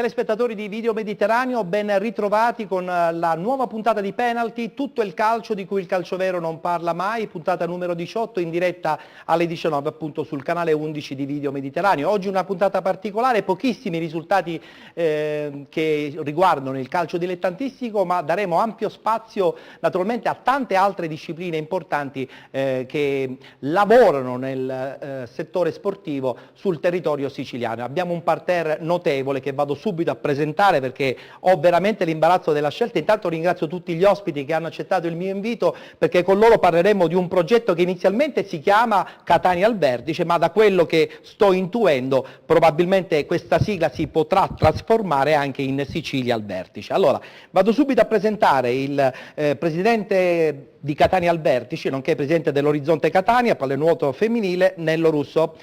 Telespettatori di Video Mediterraneo, ben ritrovati con la nuova puntata di Penalty, tutto il calcio di cui il calcio vero non parla mai, puntata numero 18 in diretta alle 19 appunto sul canale 11 di Video Mediterraneo. Oggi una puntata particolare, pochissimi risultati che riguardano il calcio dilettantistico, ma daremo ampio spazio naturalmente a tante altre discipline importanti che lavorano nel settore sportivo sul territorio siciliano. Abbiamo un parterre notevole che vado subito a presentare perché ho veramente l'imbarazzo della scelta. Intanto ringrazio tutti gli ospiti che hanno accettato il mio invito, perché con loro parleremo di un progetto che inizialmente si chiama Catania al Vertice, ma da quello che sto intuendo probabilmente questa sigla si potrà trasformare anche in Sicilia al Vertice. Allora, vado subito a presentare il presidente di Catania al Vertice, nonché presidente dell'Orizzonte Catania, pallanuoto femminile, Nello Russo.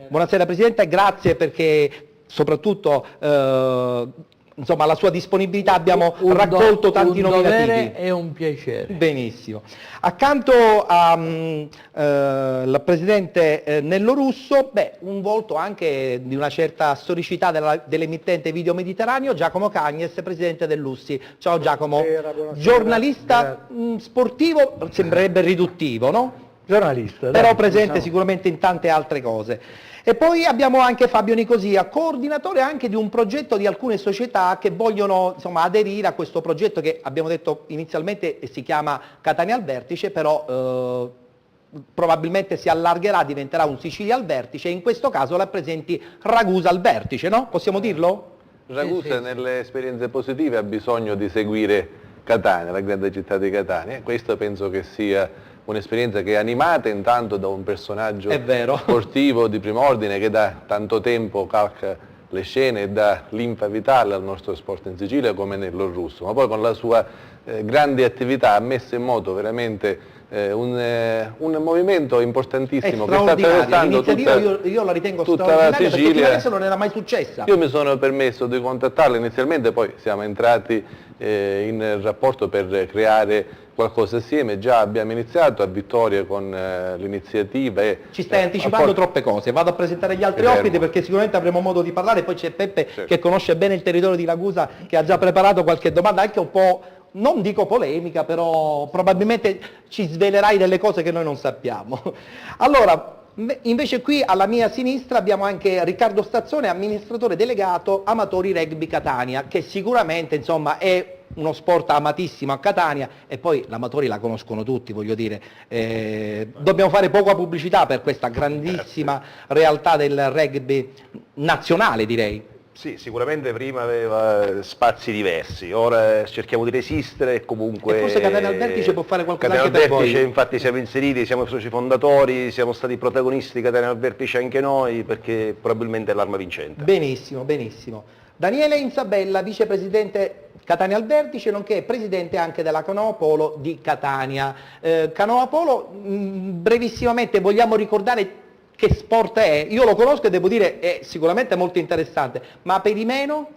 Buonasera Presidente, grazie perché soprattutto insomma la sua disponibilità, abbiamo raccolto tanti nominativi. Un dovere e un piacere. Benissimo. Accanto al Presidente Nello Russo, un volto anche di una certa storicità dell'emittente Video Mediterraneo, Giacomo Cagnes, Presidente dell'Ussi. Ciao Giacomo. Buonasera. Giornalista sportivo, sembrerebbe riduttivo, no? Giornalista. Però presente sicuramente in tante altre cose. E poi abbiamo anche Fabio Nicosia, coordinatore anche di un progetto di alcune società che vogliono aderire a questo progetto che abbiamo detto inizialmente si chiama Catania al Vertice, però probabilmente si allargherà, diventerà un Sicilia al Vertice, e in questo caso rappresenti Ragusa al Vertice, no? Possiamo dirlo? Ragusa nelle esperienze positive ha bisogno di seguire Catania, la grande città di Catania, e questo penso che sia un'esperienza che è animata intanto da un personaggio sportivo di primo ordine che da tanto tempo calca le scene e dà linfa vitale al nostro sport in Sicilia come Nello Russo, ma poi con la sua grande attività ha messo in moto veramente un movimento importantissimo che sta attraversando io la ritengo tutta la Sicilia. Perché non era mai successa. Io mi sono permesso di contattarla inizialmente, poi siamo entrati in rapporto per creare qualcosa assieme, già abbiamo iniziato a Vittoria con l'iniziativa. Ci stai anticipando troppe cose, vado a presentare gli altri ospiti perché sicuramente avremo modo di parlare, poi c'è Peppe che conosce bene il territorio di Ragusa, che ha già preparato qualche domanda, anche un po', non dico polemica, però probabilmente ci svelerai delle cose che noi non sappiamo. Allora, invece qui alla mia sinistra abbiamo anche Riccardo Stazzone, amministratore delegato Amatori Rugby Catania, che sicuramente è uno sport amatissimo a Catania, e poi l'Amatori la conoscono tutti, voglio dire, dobbiamo fare poca pubblicità per questa grandissima realtà del rugby nazionale, direi. Sì, sicuramente prima aveva spazi diversi, ora cerchiamo di resistere e comunque... E forse Catania al Vertice può fare qualcosa Catania anche per al Vertice, voi. infatti siamo inseriti, siamo soci fondatori, siamo stati protagonisti di Catania al Vertice anche noi, perché probabilmente è l'arma vincente. Benissimo, benissimo. Daniele Inzabella, vicepresidente Catania al Vertice, nonché presidente anche della Canoa Polo di Catania. Canoa Polo, brevissimamente vogliamo ricordare che sport è? Io lo conosco e devo dire è sicuramente molto interessante, ma per i meno?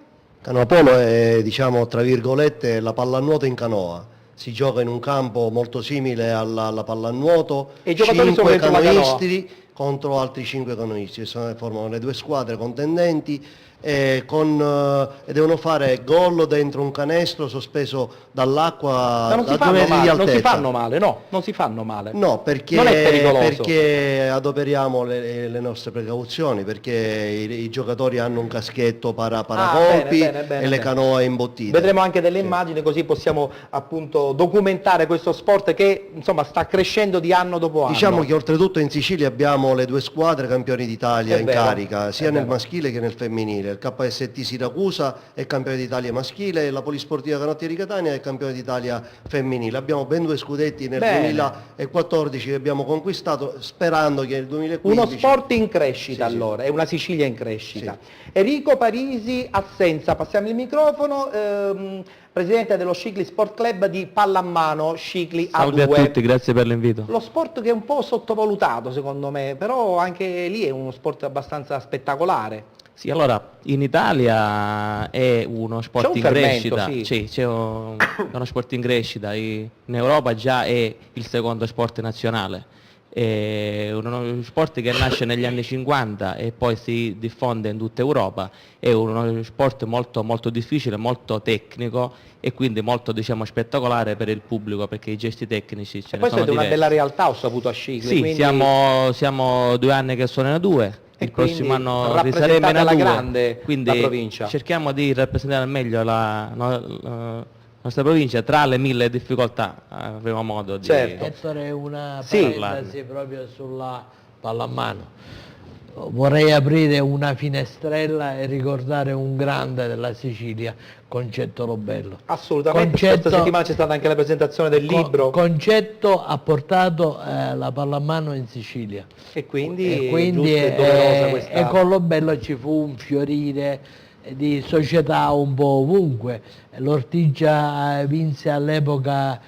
Canoa Polo è, tra virgolette, la pallanuoto in canoa. Si gioca in un campo molto simile alla pallanuoto, e i giocatori sono 5 canoisti contro altri 5 canoisti, formano le due squadre contendenti e devono fare gol dentro un canestro sospeso dall'acqua da 2 metri di altezza. Non si fanno male, no? Non si fanno male. No, perché, non è pericoloso. Perché adoperiamo le nostre precauzioni, perché i giocatori hanno un caschetto paracolpi e le canoe imbottite. Vedremo anche delle immagini, così possiamo appunto documentare questo sport che sta crescendo di anno dopo anno. Diciamo che oltretutto in Sicilia abbiamo le 2 squadre campioni d'Italia in carica, sia nel maschile che nel femminile. Il KST Siracusa è campione d'Italia maschile e la Polisportiva Canottieri Catania è campione d'Italia femminile. Abbiamo ben 2 scudetti nel 2014 che abbiamo conquistato, sperando che nel 2015... Uno sport in crescita, allora, è una Sicilia in crescita. Sì. Enrico Parisi, assenza, passiamo il microfono, presidente dello Scicli Sport Club di pallamano Scicli A2. Salve a tutti, grazie per l'invito. Lo sport che è un po' sottovalutato secondo me, però anche lì è uno sport abbastanza spettacolare. Sì, allora, in Italia è uno sport in crescita, sì, c'è uno sport in crescita, in Europa già è il secondo sport nazionale, è uno sport che nasce negli anni 50 e poi si diffonde in tutta Europa, è uno sport molto, molto difficile, molto tecnico e quindi molto, diciamo, spettacolare per il pubblico, perché i gesti tecnici ce ne Poi sono siete una diversi. bella realtà, ho saputo, a Scicli. Sì, quindi... siamo 2 anni che sono in A2, E il prossimo quindi anno risaliremo in rappresentate alla A2, grande quindi la provincia. cerchiamo di rappresentare al meglio la nostra provincia tra le 1000 difficoltà, avremo modo di... Certo. Ettore, una Sì. parentesi proprio sulla pallamano. Vorrei aprire una finestrella e ricordare un grande della Sicilia, Concetto Lobello. Assolutamente, questa settimana c'è stata anche la presentazione del libro. Concetto ha portato la pallamano in Sicilia. E quindi, Quindi giusto e doverosa questa... e con Lobello ci fu un fiorire di società un po' ovunque. L'Ortigia vinse all'epoca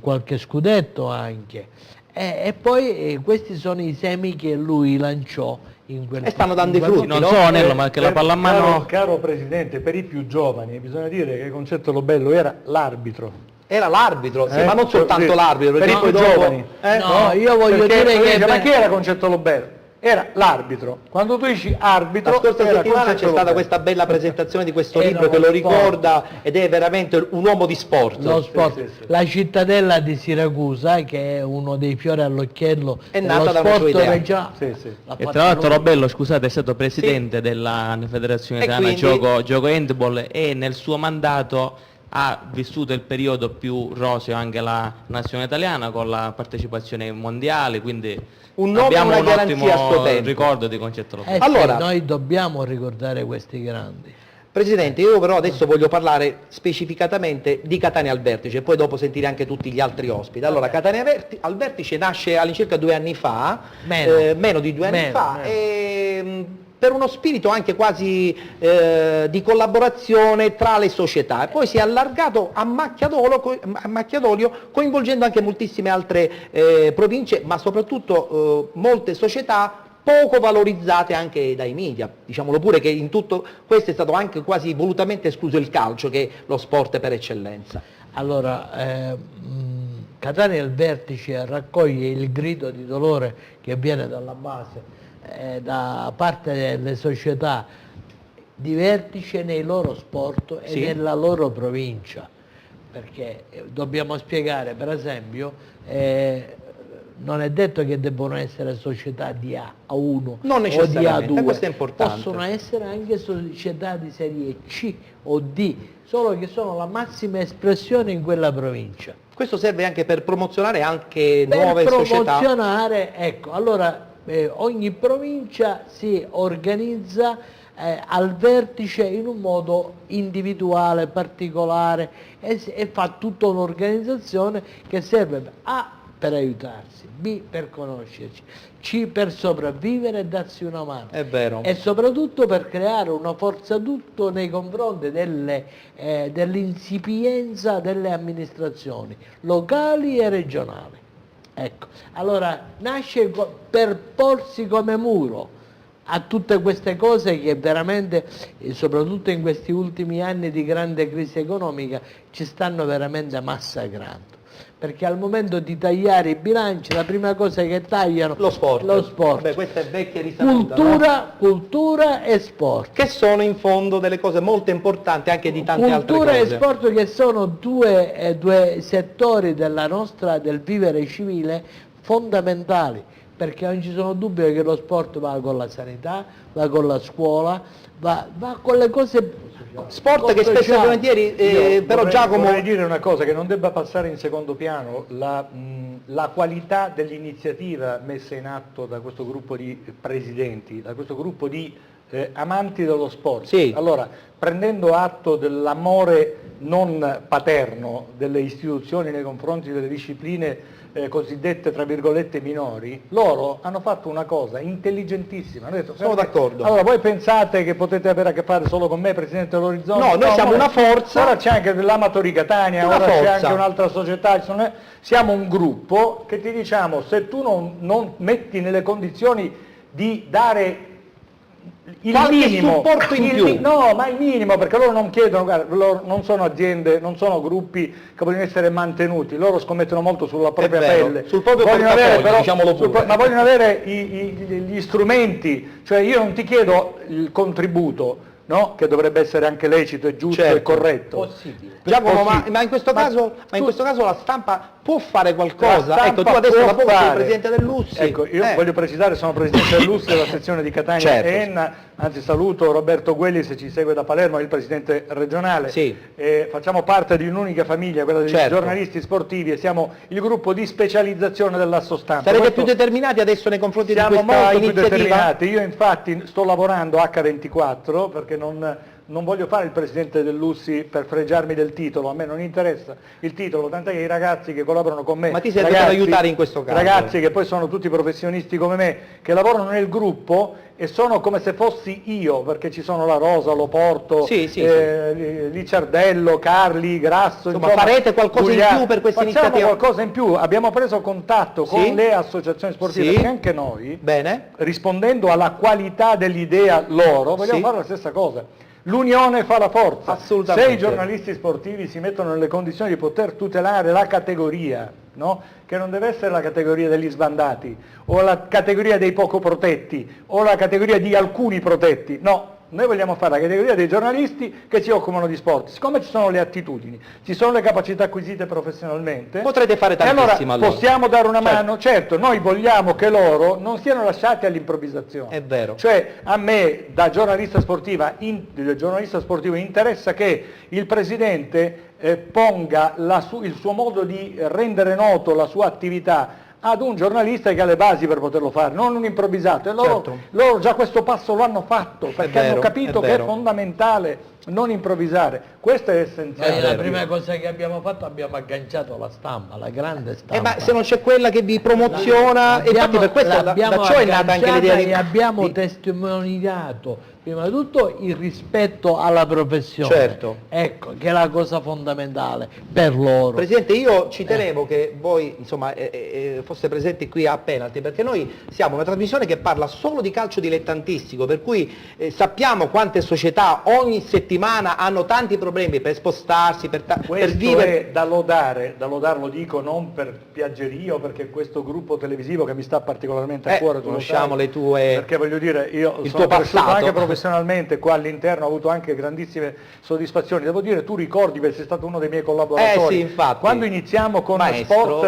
qualche scudetto anche. E poi questi sono i semi che lui lanciò in quel... E stanno dando i frutti, non no? solo Anello, ma anche la pallamano... Caro Presidente, per i più giovani bisogna dire che Concetto Lobello era l'arbitro. Era l'arbitro, sì, ma non soltanto Sì, l'arbitro, per perché i più poi dopo... giovani. No, io voglio Perché dire che... ma chi era Concetto Lobello? Era l'arbitro. Quando tu dici arbitro, La scorsa era settimana Concetto c'è stata Lobello. questa bella presentazione di questo Era libro che uno lo sport. ricorda ed è veramente un uomo di sport. Lo sport. sì, sì. La cittadella di Siracusa, che è uno dei fiori all'occhiello È dello nata da una sport sua idea. regionale. Sì, sì. L'ha E fatta tra l'altro lui. Robello, scusate, è stato presidente della Federazione E Italiana quindi- Gioco Handball e nel suo mandato ha vissuto il periodo più roseo anche la nazionale italiana con la partecipazione ai mondiali, quindi Un nome e abbiamo una un garanzia a suo ottimo tempo. ricordo di Concetto Lobello. Sì, Allora- noi dobbiamo ricordare questi grandi. Presidente, io però adesso voglio parlare specificatamente di Catania al Vertice e poi dopo sentire anche tutti gli altri ospiti. Allora, Catania al Vertice nasce all'incirca 2 anni fa, meno di 2 anni Meno, fa, meno. per uno spirito anche quasi di collaborazione tra le società, e poi si è allargato a macchia d'olio, coinvolgendo anche moltissime altre province, ma soprattutto molte società poco valorizzate anche dai media. Diciamolo pure che in tutto questo è stato anche quasi volutamente escluso il calcio, che è lo sport per eccellenza. Allora, Catania al Vertice raccoglie il grido di dolore che viene dalla base, da parte delle società di vertice nei loro sport e Sì. nella loro provincia, perché dobbiamo spiegare, per esempio, non è detto che debbano essere società di A1 Non o di necessariamente, A2, questo è importante. possono essere anche società di serie C o D, solo che sono la massima espressione in quella provincia. Questo serve anche per promozionare anche Per nuove società. promozionare, ecco, allora ogni provincia si organizza al vertice in un modo individuale, particolare e fa tutta un'organizzazione che serve A per aiutarsi, B per conoscerci, C per sopravvivere e darsi una mano. È vero. E soprattutto per creare una forza d'utto nei confronti dell'insipienza delle amministrazioni locali e regionali. Ecco, allora nasce per porsi come muro a tutte queste cose che veramente, soprattutto in questi ultimi anni di grande crisi economica, ci stanno veramente massacrando. Perché al momento di tagliare i bilanci la prima cosa che tagliano Lo sport. lo sport. Beh, questa è vecchia risaputa, no? Cultura e sport. Che sono in fondo delle cose molto importanti anche di tante altre Cultura cose. e sport, che sono due settori del vivere civile fondamentali, perché non ci sono dubbi che lo sport va con la sanità, va con la scuola, va con le cose Sport che spesso e sociali. volentieri, però Giacomo... Vorrei dire una cosa, che non debba passare in secondo piano la qualità dell'iniziativa messa in atto da questo gruppo di presidenti, da questo gruppo di amanti dello sport. Sì. Allora, prendendo atto dell'amore non paterno delle istituzioni nei confronti delle discipline cosiddette tra virgolette minori, loro hanno fatto una cosa intelligentissima. Hanno detto, Sono d'accordo. Allora, voi pensate che potete avere a che fare solo con me, Presidente dell'Orizzonte? No, noi siamo ora- una forza. Ora c'è anche dell'Amatori Catania, Una ora c'è forza. anche un'altra società. Siamo un gruppo che ti diciamo, se tu non metti nelle condizioni di dare il qualche minimo, supporto in più. No, ma il minimo, perché loro non chiedono, guarda, loro non sono aziende, non sono gruppi che vogliono essere mantenuti, loro scommettono molto sulla propria vero, pelle, sul proprio vogliono portafoglio, avere, però, diciamolo pure. ma vogliono avere gli strumenti, cioè io non ti chiedo il contributo, no? Che dovrebbe essere anche lecito e giusto e corretto. Possibile. Giacomo, ma in questo caso la stampa può fare qualcosa? Ecco, tu adesso può la sei il fare. presidente dell'Ussi. Ecco, io voglio precisare, sono presidente dell'Ussi della sezione di Catania Certo. e Enna, anzi saluto Roberto Guelli se ci segue da Palermo, è il presidente regionale. Sì. Facciamo parte di un'unica famiglia, quella dei Certo. giornalisti sportivi, e siamo il gruppo di specializzazione dell'Asso Stampa. Sarete Questo- più determinati adesso nei confronti di Siamo questa molto più iniziativa? determinati. Io infatti sto lavorando H24 perché non voglio fare il presidente dell'Ussi per fregiarmi del titolo, a me non interessa il titolo, tant'è che i ragazzi che collaborano con me, Ma ti sei dovuto aiutare in questo caso? ragazzi che poi sono tutti professionisti come me, che lavorano nel gruppo e sono come se fossi io, perché ci sono la Rosa, Loporto, Sì, sì, Licciardello, Carli, Grasso, Insomma, farete qualcosa in più per questa Facciamo iniziativa? qualcosa in più, abbiamo preso contatto con Sì. le associazioni sportive, Sì. perché anche noi, Bene. rispondendo alla qualità dell'idea loro, vogliamo Sì. fare la stessa cosa. L'unione fa la forza. Assolutamente. Se i giornalisti sportivi si mettono nelle condizioni di poter tutelare la categoria, no? Che non deve essere la categoria degli sbandati, o la categoria dei poco protetti, o la categoria di alcuni protetti, no. Noi vogliamo fare la categoria dei giornalisti che si occupano di sport. Siccome ci sono le attitudini, ci sono le capacità acquisite professionalmente, Potrete fare e tantissimo, allora. possiamo dare una mano. Certo, noi vogliamo che loro non siano lasciati all'improvvisazione. È vero. Cioè a me da giornalista sportivo interessa che il Presidente ponga il suo modo di rendere noto la sua attività ad un giornalista che ha le basi per poterlo fare, non un improvvisato. E loro già questo passo lo hanno fatto, perché vero, hanno capito è che è vero. fondamentale non improvvisare. Questo è essenziale. La prima cosa che abbiamo fatto, abbiamo agganciato la stampa, la grande stampa. Ma se non c'è quella che vi promoziona, infatti per questo da ciò è nata anche l'idea di... E abbiamo testimoniato prima di tutto il rispetto alla professione. Certo. Ecco, che è la cosa fondamentale per loro. Presidente, io ci tenevo che voi insomma, foste presenti qui a Penalty, perché noi siamo una trasmissione che parla solo di calcio dilettantistico, per cui sappiamo quante società ogni settimana hanno tanti problemi per spostarsi, per Questo vivere. è da lodare, lo dico non per piaggeria o perché questo gruppo televisivo che mi sta particolarmente a cuore, tu lo conosciamo sai, le tue... perché voglio dire, io il sono tuo cresciuto passato. anche professionalmente qua all'interno, ho avuto anche grandissime soddisfazioni. Devo dire, tu ricordi, perché sei stato uno dei miei collaboratori, sì, infatti. quando iniziamo con Maestro,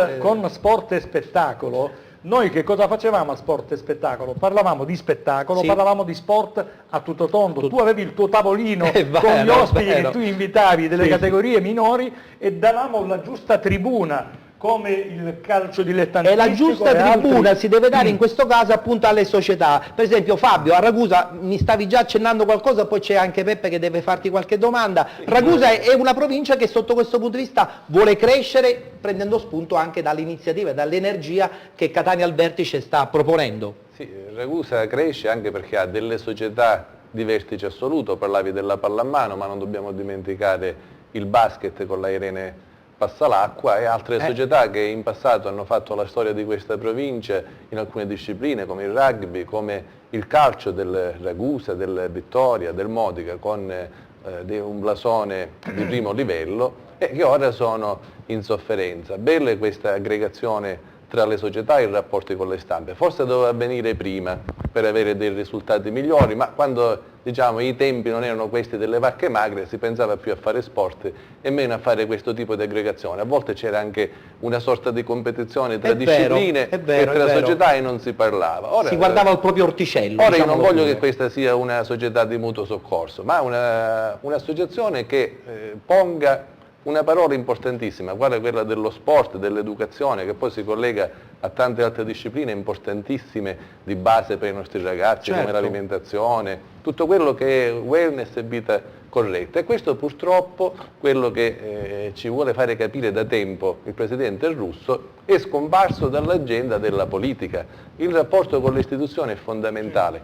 sport e spettacolo, noi che cosa facevamo a Sport e Spettacolo? Parlavamo di spettacolo, Sì. parlavamo di sport a tutto tondo. Tu avevi il tuo tavolino con gli ospiti che tu invitavi delle Sì. categorie minori e davamo la giusta tribuna, come il calcio dilettantistico. E la giusta e tribuna altri. si deve dare in questo caso appunto alle società. Per esempio Fabio, a Ragusa mi stavi già accennando qualcosa, poi c'è anche Peppe che deve farti qualche domanda. Ragusa è una provincia che sotto questo punto di vista vuole crescere prendendo spunto anche dall'iniziativa e dall'energia che Catania al Vertice sta proponendo. Sì, Ragusa cresce anche perché ha delle società di vertice assoluto, parlavi della pallamano, ma non dobbiamo dimenticare il basket con la Irene Passalacqua e altre società che in passato hanno fatto la storia di questa provincia in alcune discipline come il rugby, come il calcio del Ragusa, del Vittoria, del Modica con un blasone di primo livello e che ora sono in sofferenza. Bella è questa aggregazione tra le società e i rapporti con le stampe. Forse doveva avvenire prima per avere dei risultati migliori, ma quando diciamo, i tempi non erano questi delle vacche magre, si pensava più a fare sport e meno a fare questo tipo di aggregazione. A volte c'era anche una sorta di competizione tra discipline e tra società e non si parlava. Ora, si guardava il proprio orticello. Ora io non voglio che questa sia una società di mutuo soccorso, ma un'associazione che ponga una parola importantissima, guarda quella dello sport, dell'educazione, che poi si collega a tante altre discipline importantissime di base per i nostri ragazzi, come l'alimentazione, tutto quello che è wellness e vita corretta. E questo purtroppo, quello che ci vuole fare capire da tempo il Presidente Russo, è scomparso dall'agenda della politica. Il rapporto con le istituzioni è fondamentale.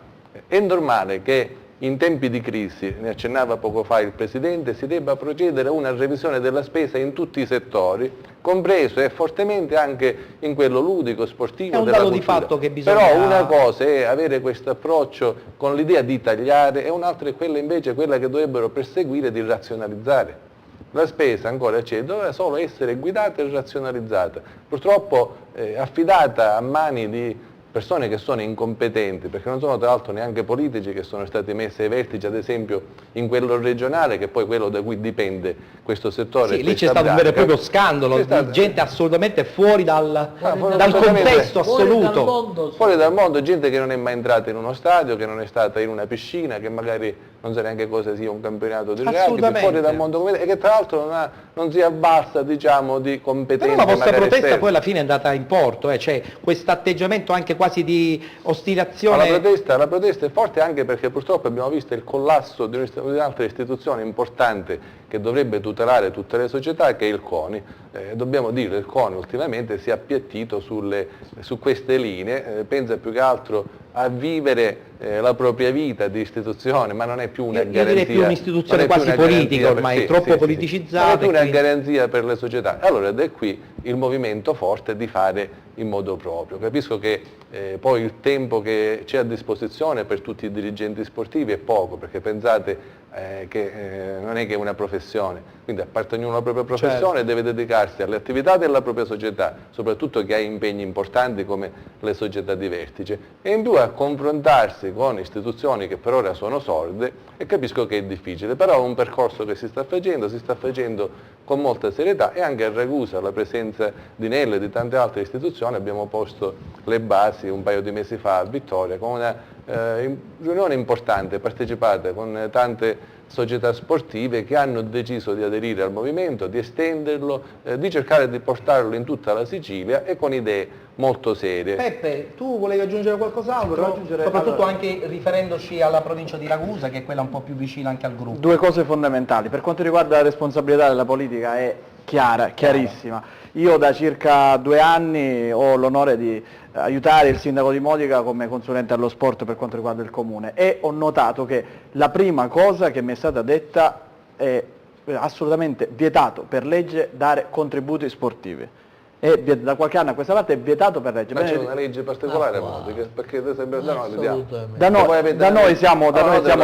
È normale che in tempi di crisi, ne accennava poco fa il Presidente, si debba procedere a una revisione della spesa in tutti i settori, compreso e fortemente anche in quello ludico, sportivo, è un della dato cultura. di fatto che bisogna... Però una cosa è avere questo approccio con l'idea di tagliare e un'altra è quella invece quella che dovrebbero perseguire di razionalizzare. La spesa, ancora c'è, doveva solo essere guidata e razionalizzata. Purtroppo affidata a mani di persone che sono incompetenti, perché non sono tra l'altro neanche politici che sono stati messi ai vertici, ad esempio in quello regionale, che è poi quello da cui dipende questo settore. Sì, lì c'è stato un vero e proprio scandalo di gente assolutamente fuori dal contesto assoluto. Fuori dal mondo, gente che non è mai entrata in uno stadio, che non è stata in una piscina, che magari non sa neanche cosa sia un campionato di rugby, fuori dal mondo e che tra l'altro non si avvalsa, diciamo, di competenze. Però la vostra protesta esterne. poi alla fine è andata in porto, cioè questo atteggiamento anche quasi di ostinazione. La protesta è forte anche perché purtroppo abbiamo visto il collasso di un'altra istituzione importante che dovrebbe tutelare tutte le società, che è il CONI. Dobbiamo dire che il CONI ultimamente si è appiattito su queste linee, pensa più che altro a vivere la propria vita di istituzione, ma non è più una garanzia. Io direi più un'istituzione quasi politica ormai, troppo politicizzata. Non è più una garanzia per le società. Allora, da qui il movimento forte di fare in modo proprio. Capisco che poi il tempo che c'è a disposizione per tutti i dirigenti sportivi è poco, perché pensate che non è che è una professione, quindi a parte ognuno la propria professione deve dedicarsi alle attività della propria società, soprattutto che ha impegni importanti come le società di vertice, e in più a confrontarsi con istituzioni che per ora sono sorde, e capisco che è difficile, però è un percorso che si sta facendo con molta serietà, e anche a Ragusa, la presenza di Nelle e di tante altre istituzioni, abbiamo posto le basi un paio di mesi fa a Vittoria con una riunione importante, partecipata con tante società sportive che hanno deciso di aderire al movimento, di estenderlo, di cercare di portarlo in tutta la Sicilia e con idee molto serie. Peppe, tu volevi aggiungere qualcos'altro? Soprattutto anche riferendoci alla provincia di Ragusa, che è quella un po' più vicina anche al gruppo. Due cose fondamentali. Per quanto riguarda la responsabilità della politica è chiarissima. Io da circa 2 anni ho l'onore di aiutare il sindaco di Modica come consulente allo sport per quanto riguarda il comune, e ho notato che la prima cosa che mi è stata detta è assolutamente vietato per legge dare contributi sportivi. Da qualche anno a questa parte è vietato per legge. Ma c'è una legge particolare a Modica? Perché da noi vediamo. Da noi siamo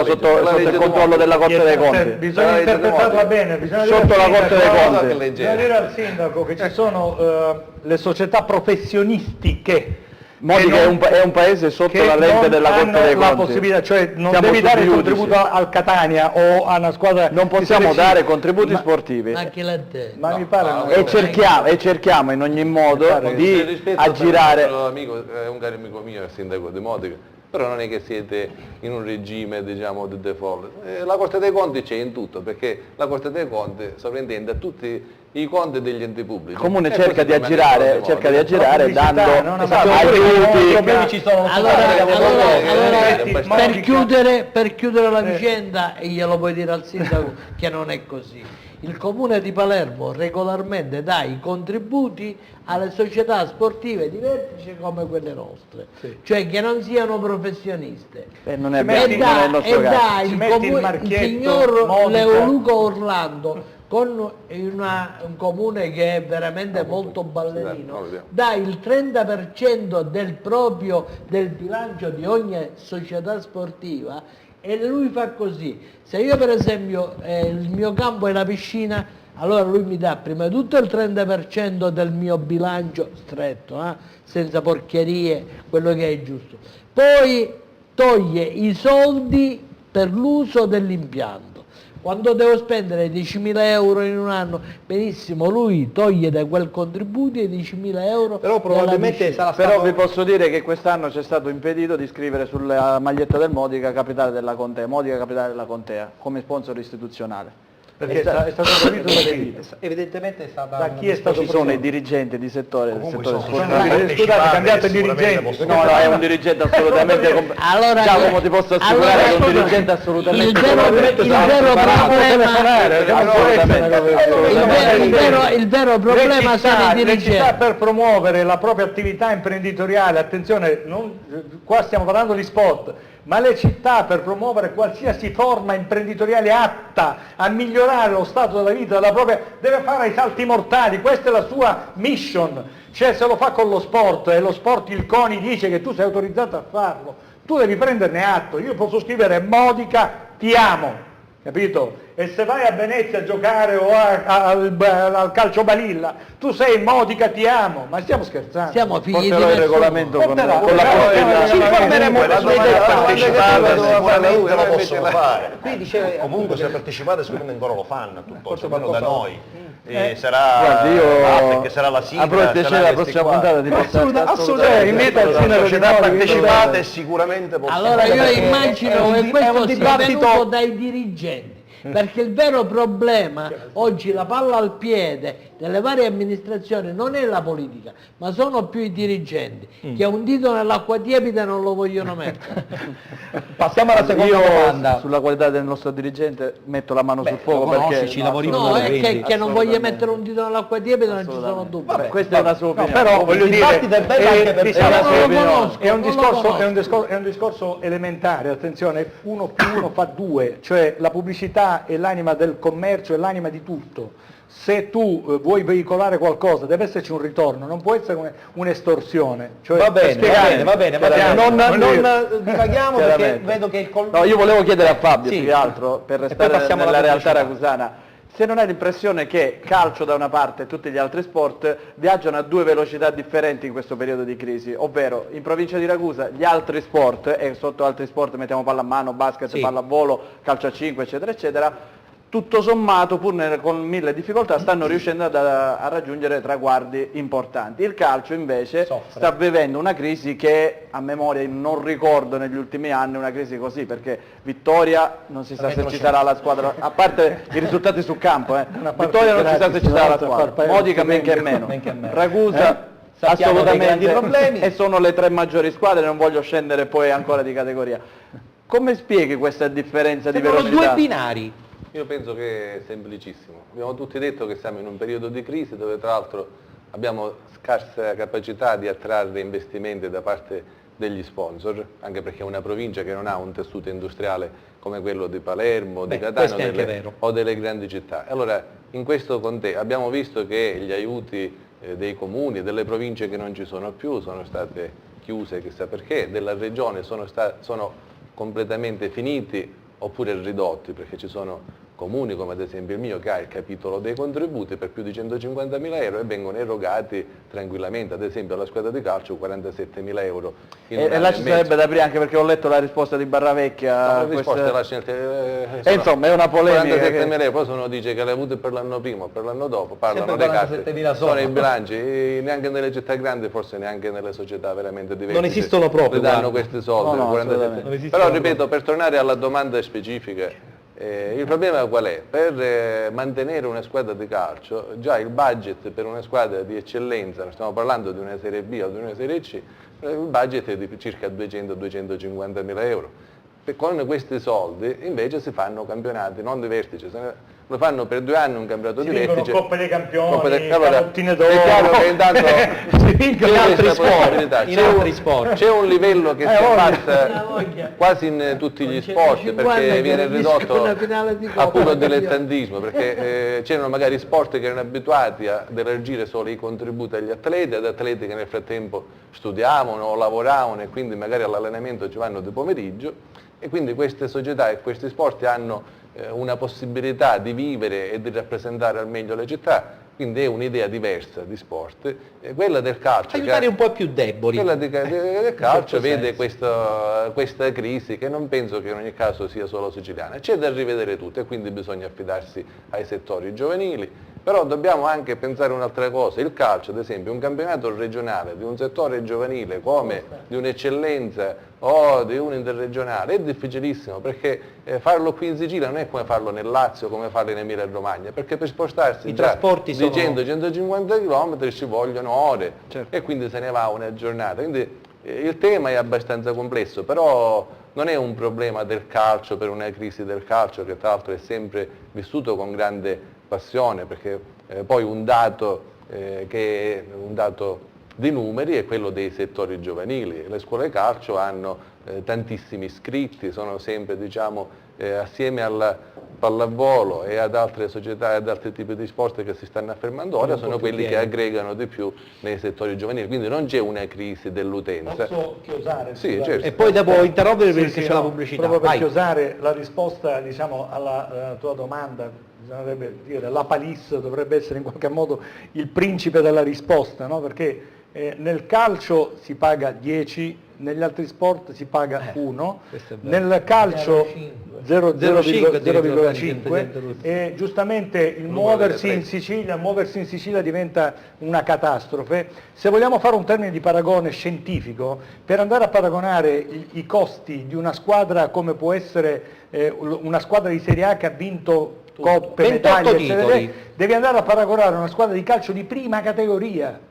sotto il controllo della Corte dei Conti. Bisogna interpretarla bene, bisogna sotto la Corte dei Conti. Bisogna dire al sindaco che ci sono le società professionistiche. Modica è un paese sotto la lente della Corte dei Conti. La possibilità, cioè non Siamo devi dare il giudici. contributo al Catania o a una squadra. Non possiamo dare contributi sportivi. Ma che la te? Ma mi pare E cerchiamo in ogni modo di aggirare. È un caro amico mio, il sindaco di Modica, però non è che siete in un regime, diciamo, di default. La Corte dei Conti c'è in tutto, perché la Corte dei Conti sovrintende a tutti i conti degli enti pubblici. Il comune cerca di aggirare dando aiuti. I problemi ci sono. Per chiudere la vicenda, e glielo puoi dire al sindaco che non è così. Il comune di Palermo regolarmente dà i contributi alle società sportive di vertice come quelle nostre, cioè che non siano professioniste. Non è vero, non è il nostro caso. Il signor Leoluco Orlando, con un comune che è veramente molto ballerino, dà il 30% del bilancio di ogni società sportiva, e lui fa così: se io per esempio il mio campo è la piscina, allora lui mi dà prima di tutto il 30% del mio bilancio stretto, senza porcherie, quello che è giusto, poi toglie i soldi per l'uso dell'impianto. Quando devo spendere 10.000 euro in un anno, benissimo, lui toglie da quel contributo i 10.000 euro. Però probabilmente sarà stato... Però vi posso dire che quest'anno ci è stato impedito di scrivere sulla maglietta del Modica capitale della Contea, Modica capitale della Contea, come sponsor istituzionale. Perché è stato previsto evidentemente è stata da chi è stato Ci sono i dirigenti di settore, del settore sportivo. Scusate, cambiato il dirigente. No, è un dirigente assolutamente Giacomo, ti posso assicurare che è un dirigente assolutamente il vero problema sono i dirigenti. Per promuovere la propria attività imprenditoriale, attenzione, qua stiamo parlando di sport, ma le città, per promuovere qualsiasi forma imprenditoriale atta a migliorare lo stato della vita della propria, deve fare i salti mortali, questa è la sua mission, cioè se lo fa con lo sport e lo sport il CONI dice che tu sei autorizzato a farlo, tu devi prenderne atto. Io posso scrivere Modica ti amo, capito? E se vai a Venezia a giocare o al calcio balilla, tu sei Modica ti amo, ma stiamo scherzando? Siamo figli di Porterò il nessuno. regolamento con la ci informeremo La sui domanda dettagli. partecipate sicuramente lo invece possono la- fare. Qui dice, Comunque se partecipate sicuramente ancora lo fanno, Forse almeno da qualcosa- noi. Sarà, Guardi, io perché sarà la sigla, avrò il piacere la prossima puntata di Assolutamente, invita il la sindaco di società Modica. partecipate sicuramente possono. Allora io perché immagino è che un questo sia dibattito- venuto dai dirigenti, perché il vero problema oggi, la palla al piede delle varie amministrazioni non è la politica, ma sono più i dirigenti che un dito nell'acqua tiepida non lo vogliono mettere. passiamo alla seconda Io domanda. sulla qualità del nostro dirigente metto la mano sul fuoco lo perché conosci, ci lavori No, pure, è quindi. che non voglia mettere un dito nell'acqua tiepida non ci sono dubbi. Vabbè, questa è una sua opinione. Però voglio il dire, dibattito è bello anche per diciamo, non lo opinione. conosco, è un non lo discorso, conosco. è un discorso elementare, attenzione, 1 più 1 fa 2, cioè la pubblicità è l'anima del commercio, è l'anima di tutto. Se tu vuoi veicolare qualcosa deve esserci un ritorno, non può essere un'estorsione. Cioè, Va bene, per spiegare, va bene. Non divaghiamo perché Chiaramente. vedo che il No, io volevo chiedere a Fabio Sì. più che altro, per poi restare passiamo alla nella realtà pubblicità. ragusana, se non hai l'impressione che calcio da una parte e tutti gli altri sport viaggiano a due velocità differenti in questo periodo di crisi, ovvero in provincia di Ragusa gli altri sport, e sotto altri sport mettiamo pallamano, basket, Sì. pallavolo, calcio a 5 eccetera eccetera, tutto sommato, pur con mille difficoltà, stanno riuscendo a raggiungere traguardi importanti. Il calcio invece Soffre. sta vivendo una crisi che a memoria non ricordo negli ultimi anni una crisi così, perché Vittoria non si sa se ci sarà la squadra, a parte i risultati sul campo, Vittoria non si sa se ci sarà la squadra, Modica men che meno, Ragusa Sappiamo dei grandi assolutamente problemi. e sono le tre maggiori squadre, non voglio scendere poi ancora di categoria. Come spieghi questa differenza di Sembrano velocità? due binari. Io penso che è semplicissimo. Abbiamo tutti detto che siamo in un periodo di crisi dove tra l'altro abbiamo scarsa capacità di attrarre investimenti da parte degli sponsor, anche perché è una provincia che non ha un tessuto industriale come quello di Palermo, di Catania questo è anche vero. o delle grandi città. Allora, in questo contesto abbiamo visto che gli aiuti dei comuni, delle province che non ci sono più, sono state chiuse chissà perché, della regione sono completamente finiti oppure ridotti, perché ci sono comuni come ad esempio il mio che ha il capitolo dei contributi per più di 150.000 euro e vengono erogati tranquillamente, ad esempio alla squadra di calcio 47.000 euro in un E anno là e ci mezzo. sarebbe da aprire anche perché ho letto la risposta di Barravecchia. La a risposta queste- è la scelta, E insomma è una polemica. 47.000 euro, poi se uno dice che l'ha avuto per l'anno prima o per l'anno dopo, parlano Sempre le carte, 47.000 sono i solo. bilanci, e neanche nelle città grandi, forse neanche nelle società veramente diverse. Non esistono proprio, danno guarda. questi soldi. No, no, 47. assolutamente. Non esistono Però ripeto, per tornare alla domanda specifica, il problema qual è? Per mantenere una squadra di calcio, già il budget per una squadra di eccellenza, non stiamo parlando di una Serie B o di una Serie C, il budget è di circa 200-250.000 euro. Con questi soldi invece si fanno campionati, non di vertice, lo fanno per 2 anni un campionato Si di vincono vertice. Coppe dei Campioni, Allora, calottine d'oro. è chiaro che intanto Si vincono in c'è altri questa sport, possibilità. in C'è altri un- sport. C'è un livello che si voglia. abbassa quasi in tutti gli sport perché viene ridotto a puro dilettantismo, perché c'erano magari sport che erano abituati ad elargire solo i contributi agli atleti, ad atleti che nel frattempo studiavano o lavoravano e quindi magari all'allenamento ci vanno di pomeriggio, e quindi queste società e questi sport hanno una possibilità di vivere e di rappresentare al meglio le città, quindi è un'idea diversa di sport. Quella del calcio, Aiutare un po' i più deboli. quella del calcio certo vede senso. questa crisi che non penso che in ogni caso sia solo siciliana. C'è da rivedere tutto e quindi bisogna affidarsi ai settori giovanili, però dobbiamo anche pensare un'altra cosa. Il calcio, ad esempio, un campionato regionale di un settore giovanile come di un'eccellenza o di un interregionale è difficilissimo, perché farlo qui in Sicilia non è come farlo nel Lazio, come farlo in Emilia Romagna, perché per spostarsi I già trasporti di sono- 100-150 km ci vogliono ore, Certo. e quindi se ne va una giornata. Quindi il tema è abbastanza complesso, però non è un problema del calcio per una crisi del calcio che tra l'altro è sempre vissuto con grande passione, perché poi un dato di numeri è quello dei settori giovanili. Le scuole calcio hanno tantissimi iscritti, sono sempre assieme al pallavolo e ad altre società e ad altri tipi di sport che si stanno affermando ora, sono quelli che aggregano di più nei settori giovanili, quindi non c'è una crisi dell'utenza. Posso chiosare? Sì, certo. E poi devo interrompere perché c'è la pubblicità. Proprio per Vai. chiosare la risposta alla tua domanda, bisognerebbe dire la palisse dovrebbe essere in qualche modo il principe della risposta, no? Perché nel calcio si paga 10, negli altri sport si paga 1, nel calcio 0,5 e giustamente il muoversi in Sicilia diventa una catastrofe. Se vogliamo fare un termine di paragone scientifico, per andare a paragonare i costi di una squadra come può essere una squadra di Serie A che ha vinto coppe, medaglie, eccetera, devi andare a paragonare una squadra di calcio di prima categoria.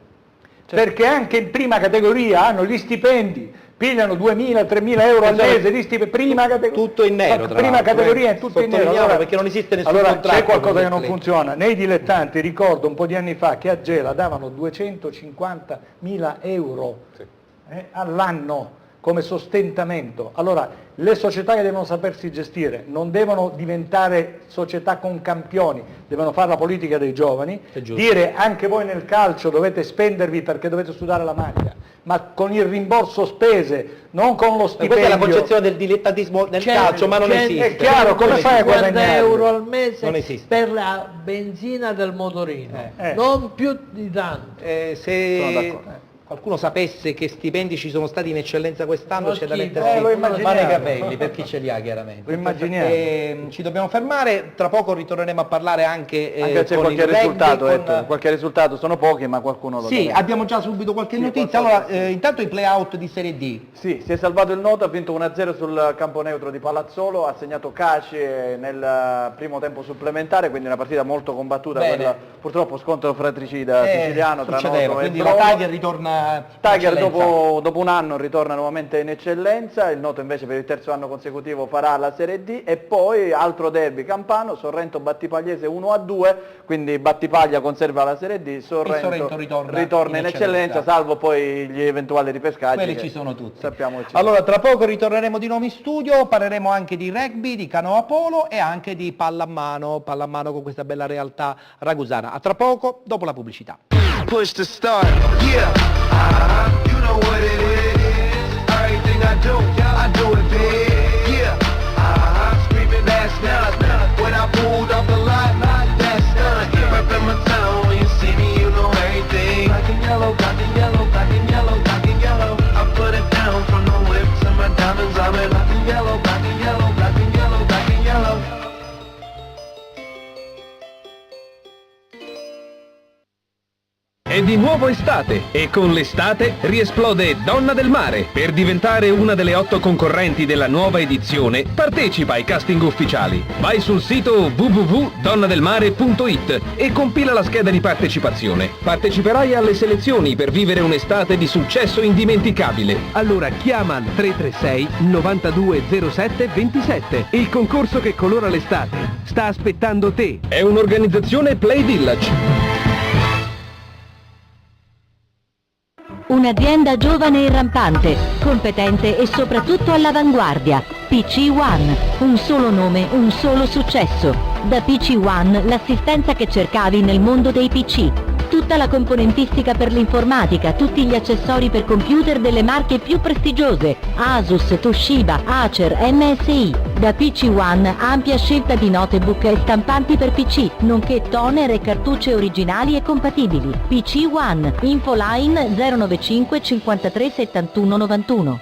Perché anche in prima categoria hanno gli stipendi, pigliano 2.000-3.000 euro al mese di stipendi, prima categoria. Tutto in nero, tra prima l'altro, categoria è tutto in nero. Allora, perché non esiste nessun contratto. C'è qualcosa che non funziona. Nei dilettanti ricordo un po' di anni fa che a Gela davano 250.000 euro all'anno come sostentamento. Allora, le società che devono sapersi gestire non devono diventare società con campioni, devono fare la politica dei giovani, dire anche voi nel calcio dovete spendervi perché dovete sudare la maglia, ma con il rimborso spese, non con lo stipendio. Questa è la concezione del dilettantismo nel calcio, ma non esiste. È chiaro, come fai a guadagnare? 50 euro al mese Non esiste. per la benzina del motorino, non più di tanto. Se Sono d'accordo. qualcuno sapesse che stipendi ci sono stati in eccellenza quest'anno, Lo c'è da schifo, mettersi lo immaginiamo. mano ai capelli, per chi ce li ha chiaramente. Lo immaginiamo. Ci dobbiamo fermare, tra poco ritorneremo a parlare anche C'è con qualche il risultato, rugby, con- qualche risultato, sono pochi ma qualcuno lo Sì, deve. abbiamo già subito qualche notizia. Allora, intanto i play-out di Serie D. Sì, si è salvato il Noto, ha vinto 1-0 sul campo neutro di Palazzolo, ha segnato Caci nel primo tempo supplementare, quindi una partita molto combattuta, Bene. quella, purtroppo scontro fratricida siciliano tra succedeva, Noto e quindi la Bromo. Tiger ritorna Tiger in eccellenza. dopo un anno ritorna nuovamente in eccellenza, il Noto invece per il terzo anno consecutivo farà la Serie D e poi altro derby campano, Sorrento Battipagliese 1-2, quindi Battipaglia conserva la Serie D, Sorrento ritorna in eccellenza, salvo poi gli eventuali ripescaggi. Quelli che ci sono tutti. Sappiamo che ci Allora, tra poco ritorneremo di nuovo in studio, parleremo anche di rugby, di canoa polo e anche di pallamano con questa bella realtà ragusana. A tra poco, dopo la pubblicità. Push to start, yeah. You know what it is. Everything I do it big, yeah. Screaming that's not when I pulled off the lot, that's done. Rep in my town, when you see me, you know everything. Black and yellow, black and yellow, black and yellow, black and yellow. I put it down from the whip to my diamonds. I'm in black and yellow, black and yellow, black and yellow, black and yellow. È di nuovo estate e con l'estate riesplode Donna del Mare. Per diventare una delle 8 concorrenti della nuova edizione, partecipa ai casting ufficiali. Vai sul sito www.donnadelmare.it e compila la scheda di partecipazione. Parteciperai alle selezioni per vivere un'estate di successo indimenticabile. Allora chiama al 336 9207 27. Il concorso che colora l'estate sta aspettando te. È un'organizzazione Play Village. Un'azienda giovane e rampante, competente e soprattutto all'avanguardia. PC One, un solo nome, un solo successo. Da PC One l'assistenza che cercavi nel mondo dei PC. Tutta la componentistica per l'informatica, tutti gli accessori per computer delle marche più prestigiose. Asus, Toshiba, Acer, MSI. Da PC One ampia scelta di notebook e stampanti per PC, nonché toner e cartucce originali e compatibili. PC One, infoline 095 53 71 91.